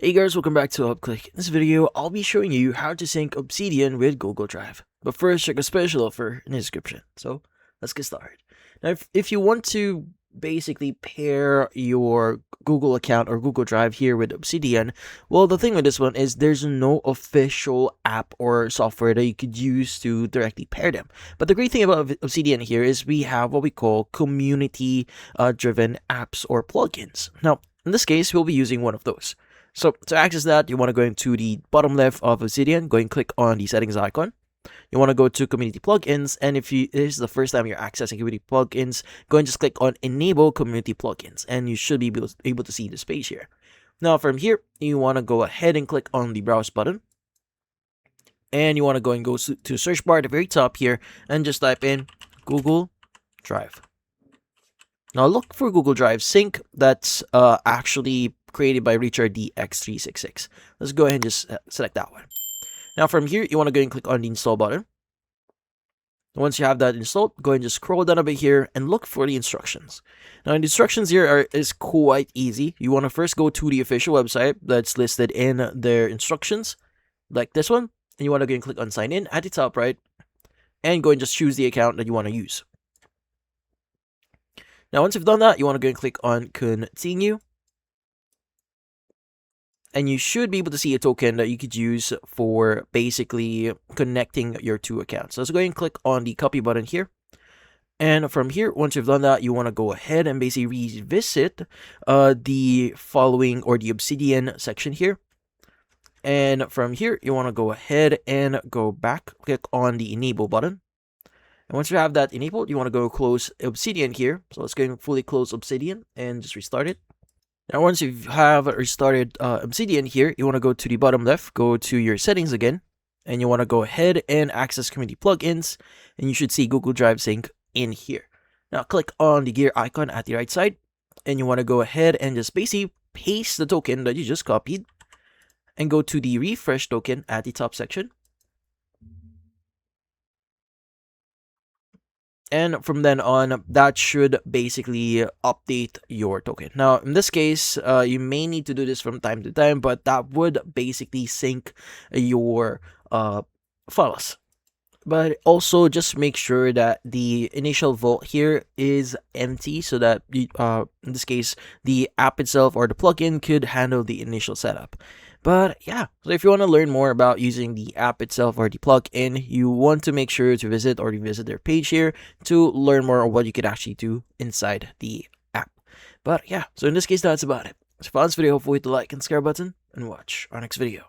Hey guys, welcome back to UpClick. In this video, I'll be showing you how to sync Obsidian with Google Drive. But first, check a special offer in the description. So, let's get started. Now, if you want to basically pair your Google account or Google Drive here with Obsidian, well, the thing with this one is there's no official app or software that you could use to directly pair them. But the great thing about Obsidian here is we have what we call community-driven apps or plugins. Now, in this case, we'll be using one of those. So to access that, you want to go into the bottom left of Obsidian, go and click on the settings icon. You want to go to community plugins, and if this is the first time you're accessing community plugins, go and just click on enable community plugins, and you should be able to see this page here. Now from here, you want to go ahead and click on the browse button, and you want to go to search bar at the very top here, and just type in Google Drive. Now look for Google Drive Sync. That's actually created by Richard DX366. Let's go ahead and just select that one. Now from here, you want to go and click on the install button. Once you have that installed, go and just scroll down a bit here and look for the instructions. Now the instructions here is quite easy. You want to first go to the official website that's listed in their instructions, like this one. And you want to go and click on sign in at the top right, and go and just choose the account that you want to use. Now once you've done that, you want to go and click on continue. And you should be able to see a token that you could use for basically connecting your two accounts. So let's go ahead and click on the copy button here. And from here, once you've done that, you want to go ahead and basically revisit the following or the Obsidian section here. And from here, you want to go ahead and go back, click on the enable button. And once you have that enabled, you want to go close Obsidian here. So let's go and fully close Obsidian and just restart it. Now, once you have restarted Obsidian here, you want to go to the bottom left, go to your settings again, and you want to go ahead and access community plugins, and you should see Google Drive Sync in here. Now, click on the gear icon at the right side, and you want to go ahead and just basically paste the token that you just copied, and go to the refresh token at the top section. And from then on, that should basically update your token. Now, in this case, you may need to do this from time to time, but that would basically sync your files. But also just make sure that the initial vault here is empty so that, in this case, the app itself or the plugin could handle the initial setup. But yeah, so if you want to learn more about using the app itself or the plugin, you want to make sure to visit or revisit their page here to learn more on what you could actually do inside the app. But yeah, so in this case, that's about it. So if you found this video, hopefully hit the like and subscribe button and watch our next video.